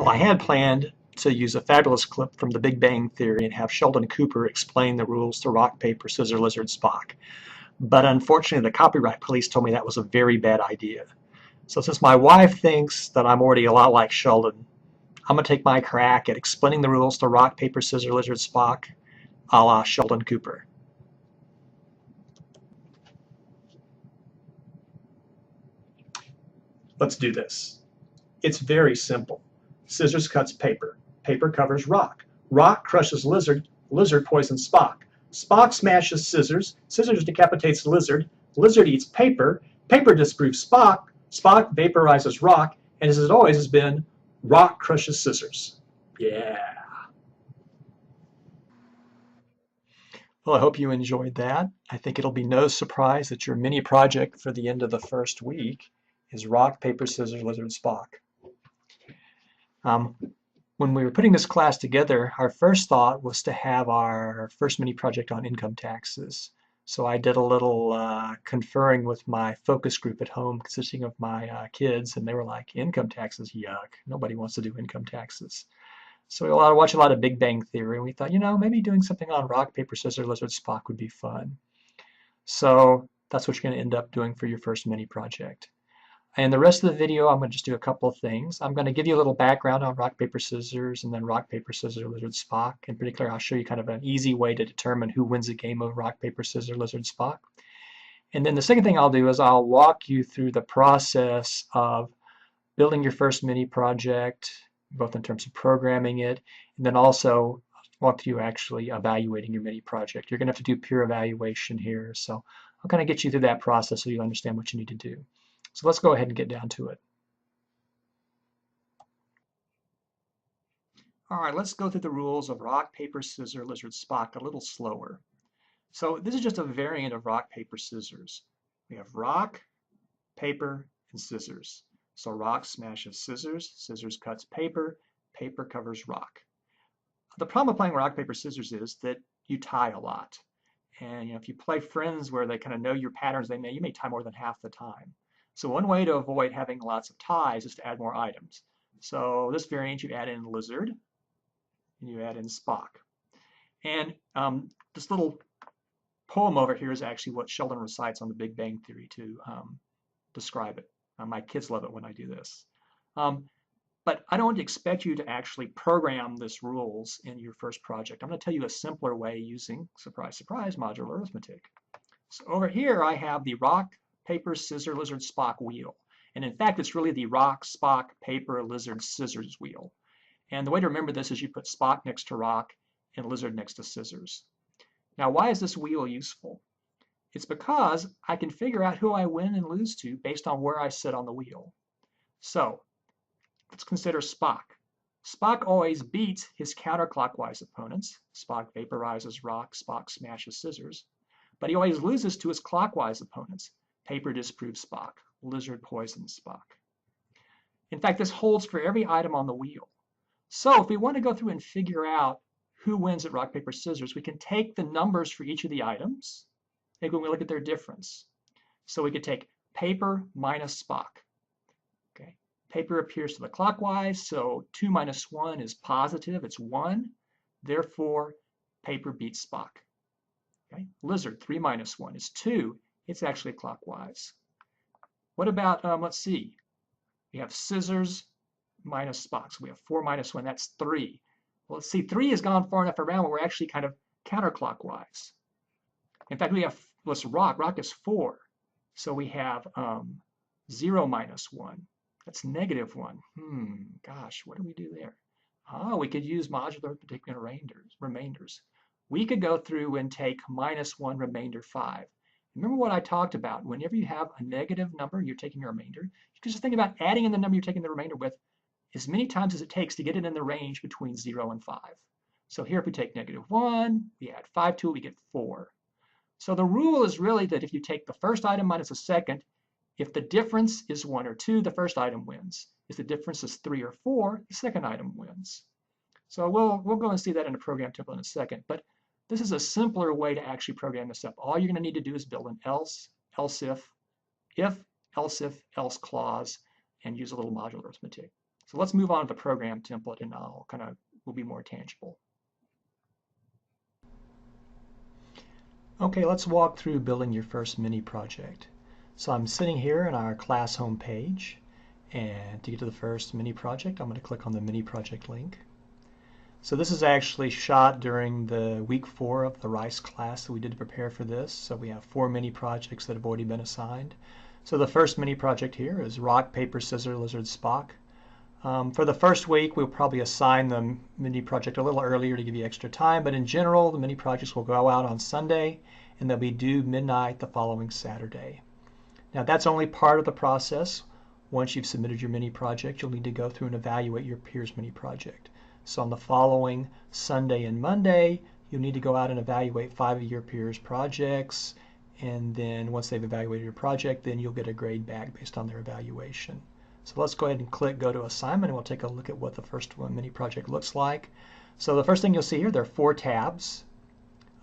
Well, I had planned to use a fabulous clip from The Big Bang Theory and have Sheldon Cooper explain the rules to rock, paper, scissors, lizard, Spock. But unfortunately, the copyright police told me that was a very bad idea. So since my wife thinks that I'm already a lot like Sheldon, I'm going to take my crack at explaining the rules to rock, paper, scissors, lizard, Spock, a la Sheldon Cooper. Let's do this. It's very simple. Scissors cuts paper. Paper covers rock. Rock crushes lizard. Lizard poisons Spock. Spock smashes scissors. Scissors decapitates lizard. Lizard eats paper. Paper disproves Spock. Spock vaporizes rock. And as it always has been, rock crushes scissors. Yeah. Well, I hope you enjoyed that. I think it'll be no surprise that your mini project for the end of the first week is rock, paper, scissors, lizard, Spock. When we were putting this class together, our first thought was to have our first mini project on income taxes. So I did a little conferring with my focus group at home consisting of my kids, and they were like, income taxes, yuck. Nobody wants to do income taxes. So we watched a lot of Big Bang Theory, and we thought, maybe doing something on rock, paper, scissors, lizard, Spock would be fun. So that's what you're going to end up doing for your first mini project. And the rest of the video, I'm going to just do a couple of things. I'm going to give you a little background on rock, paper, scissors, and then rock, paper, scissors, lizard, Spock. In particular, I'll show you kind of an easy way to determine who wins a game of rock, paper, scissors, lizard, Spock. And then the second thing I'll do is I'll walk you through the process of building your first mini project, both in terms of programming it, and then also walk through actually evaluating your mini project. You're going to have to do peer evaluation here, so I'll kind of get you through that process so you understand what you need to do. So let's go ahead and get down to it. All right, let's go through the rules of rock, paper, scissors, lizard, Spock a little slower. So this is just a variant of rock, paper, scissors. We have rock, paper, and scissors. So rock smashes scissors, scissors cuts paper, paper covers rock. The problem with playing rock, paper, scissors is that you tie a lot. And if you play friends where they kind of know your patterns, you may tie more than half the time. So one way to avoid having lots of ties is to add more items. So this variant, you add in lizard, and you add in Spock. And this little poem over here is actually what Sheldon recites on The Big Bang Theory to describe it. My kids love it when I do this. But I don't expect you to actually program this rules in your first project. I'm going to tell you a simpler way using, surprise, surprise, modular arithmetic. So over here I have the rock, paper, scissor, lizard, Spock wheel. And in fact, it's really the rock, Spock, paper, lizard, scissors wheel. And the way to remember this is you put Spock next to rock and lizard next to scissors. Now, why is this wheel useful? It's because I can figure out who I win and lose to based on where I sit on the wheel. So let's consider Spock. Spock always beats his counterclockwise opponents. Spock vaporizes rock, Spock smashes scissors. But he always loses to his clockwise opponents. Paper disproves Spock. Lizard poisons Spock. In fact, this holds for every item on the wheel. So if we want to go through and figure out who wins at rock, paper, scissors, we can take the numbers for each of the items. Maybe when we look at their difference. So we could take paper minus Spock. Okay. Paper appears to the clockwise, so 2 minus 1 is positive, it's 1. Therefore, paper beats Spock. Okay. Lizard, 3 minus 1 is 2. It's actually clockwise. What about, let's see, we have scissors minus Spock. So we have 4 minus 1, that's 3. Well, let's see, 3 has gone far enough around where we're actually kind of counterclockwise. In fact, we have, let's rock is 4. So we have 0 minus 1. That's negative 1. Gosh, what do we do there? We could use modular arithmetic remainders. We could go through and take minus 1 remainder 5. Remember what I talked about. Whenever you have a negative number, you're taking a remainder. You can just think about adding in the number you're taking the remainder with as many times as it takes to get it in the range between 0 and 5. So here, if we take negative 1, we add 5 to it, we get 4. So the rule is really that if you take the first item minus the second, if the difference is 1 or 2, the first item wins. If the difference is 3 or 4, the second item wins. So we'll go and see that in a program template in a second. But this is a simpler way to actually program this up. All you're going to need to do is build an else, else if, else if, else clause, and use a little modular arithmetic. So let's move on to the program template and will be more tangible. Okay, let's walk through building your first mini project. So I'm sitting here in our class home page, and to get to the first mini project, I'm going to click on the mini project link. So this is actually shot during the week 4 of the RICE class that we did to prepare for this. So we have 4 mini projects that have already been assigned. So the first mini project here is Rock, Paper, Scissors, Lizard, Spock. For the first week, we'll probably assign the mini project a little earlier to give you extra time, but in general, the mini projects will go out on Sunday, and they'll be due midnight the following Saturday. Now, that's only part of the process. Once you've submitted your mini project, you'll need to go through and evaluate your peers' mini project. So on the following Sunday and Monday, you'll need to go out and evaluate 5 of your peers' projects, and then once they've evaluated your project, then you'll get a grade back based on their evaluation. So let's go ahead and click Go to Assignment, and we'll take a look at what the first one mini project looks like. So the first thing you'll see here, there are 4 tabs.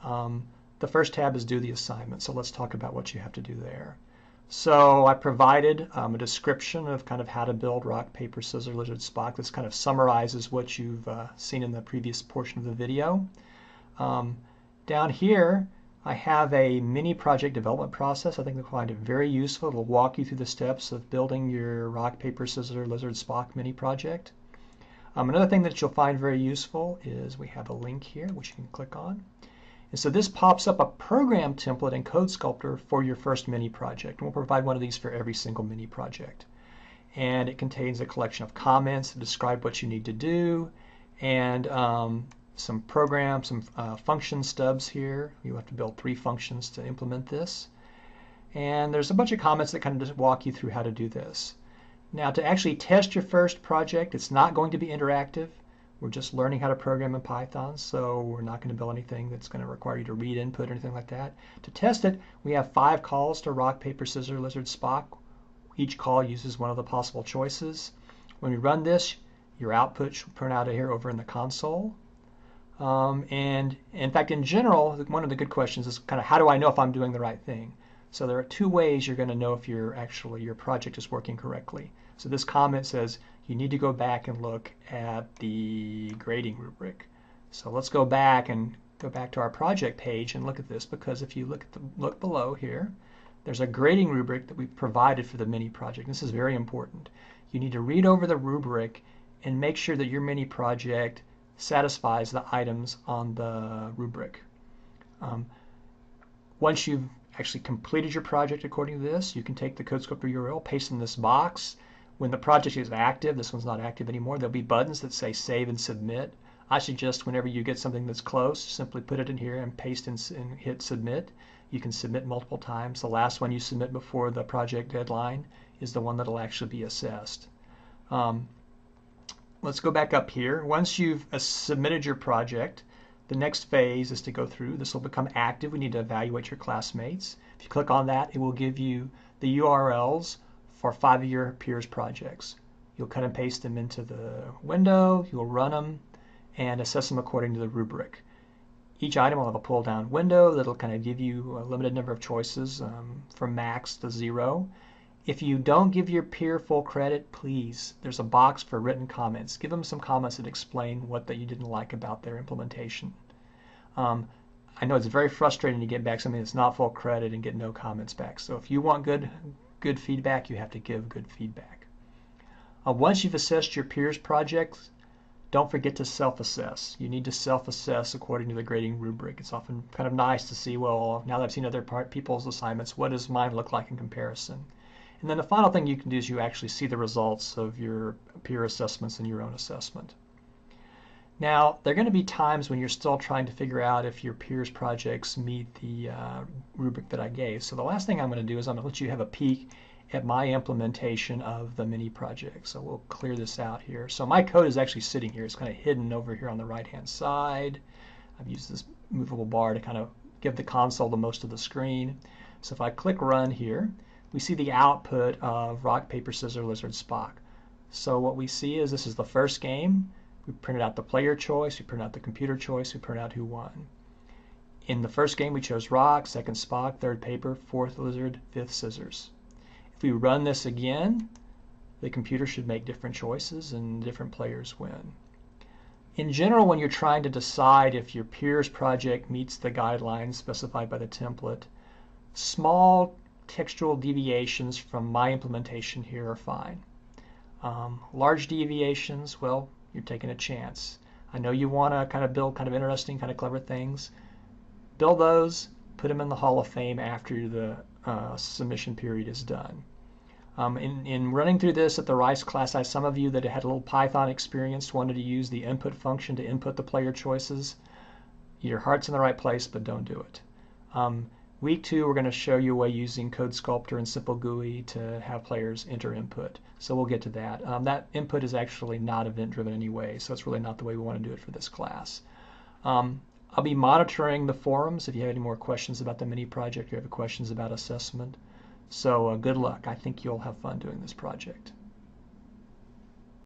The first tab is Do the Assignment, so let's talk about what you have to do there. So I provided a description of kind of how to build Rock, Paper, Scissors, Lizard, Spock. This kind of summarizes what you've seen in the previous portion of the video. Down here, I have a mini project development process. I think you'll find it very useful. It'll walk you through the steps of building your Rock, Paper, Scissors, Lizard, Spock mini project. Another thing that you'll find very useful is we have a link here which you can click on. And so this pops up a program template in Code Sculptor for your first mini project. And we'll provide one of these for every single mini project. And it contains a collection of comments that describe what you need to do, and some programs, some function stubs here. You have to build 3 functions to implement this. And there's a bunch of comments that kind of just walk you through how to do this. Now, to actually test your first project, it's not going to be interactive. We're just learning how to program in Python, so we're not going to build anything that's going to require you to read input or anything like that. To test it, we have 5 calls to Rock, Paper, Scissors, Lizard, Spock. Each call uses one of the possible choices. When we run this, your output should print out here over in the console. And in fact, in general, one of the good questions is kind of how do I know if I'm doing the right thing? So there are 2 ways you're going to know if your project is working correctly. So this comment says you need to go back and look at the grading rubric. So let's go back to our project page and look at this, because if you look below here, there's a grading rubric that we've provided for the mini project. This is very important. You need to read over the rubric and make sure that your mini project satisfies the items on the rubric. Once you've actually completed your project according to this, you can take the Code Sculptor URL, paste in this box. When the project is active, this one's not active anymore, there'll be buttons that say Save and Submit. I suggest whenever you get something that's close, simply put it in here and paste and hit Submit. You can submit multiple times. The last one you submit before the project deadline is the one that will actually be assessed. Let's go back up here. Once you've submitted your project, the next phase is to go through. This will become active. We need to evaluate your classmates. If you click on that, it will give you the URLs for 5 of your peers' projects. You'll cut and paste them into the window, you'll run them, and assess them according to the rubric. Each item will have a pull-down window that'll kind of give you a limited number of choices from max to 0. If you don't give your peer full credit, please, there's a box for written comments. Give them some comments that explain what that you didn't like about their implementation. I know it's very frustrating to get back something that's not full credit and get no comments back. So if you want good feedback, you have to give good feedback. Once you've assessed your peers' projects, don't forget to self-assess. You need to self-assess according to the grading rubric. It's often kind of nice to see, well, now that I've seen other people's assignments, what does mine look like in comparison? And then the final thing you can do is you actually see the results of your peer assessments and your own assessment. Now, there are going to be times when you're still trying to figure out if your peers' projects meet the rubric that I gave. So the last thing I'm going to do is I'm going to let you have a peek at my implementation of the mini project. So we'll clear this out here. So my code is actually sitting here. It's kind of hidden over here on the right-hand side. I've used this movable bar to kind of give the console the most of the screen. So if I click Run here, we see the output of Rock, Paper, Scissors, Lizard, Spock. So what we see is this is the first game. We printed out the player choice, we printed out the computer choice, we printed out who won. In the first game we chose Rock, second Spock, third Paper, fourth Lizard, fifth Scissors. If we run this again, the computer should make different choices and different players win. In general, when you're trying to decide if your peer's project meets the guidelines specified by the template, small textual deviations from my implementation here are fine. Large deviations, well, you're taking a chance. I know you want to kind of build kind of interesting, kind of clever things. Build those, put them in the Hall of Fame after the submission period is done. In running through this at the Rice class, I had some of you that had a little Python experience wanted to use the input function to input the player choices. Your heart's in the right place, but don't do it. Week 2, we're going to show you a way using Code Sculptor and Simple GUI to have players enter input. So we'll get to that. That input is actually not event-driven anyway, so it's really not the way we want to do it for this class. I'll be monitoring the forums if you have any more questions about the mini project or have questions about assessment. So good luck. I think you'll have fun doing this project.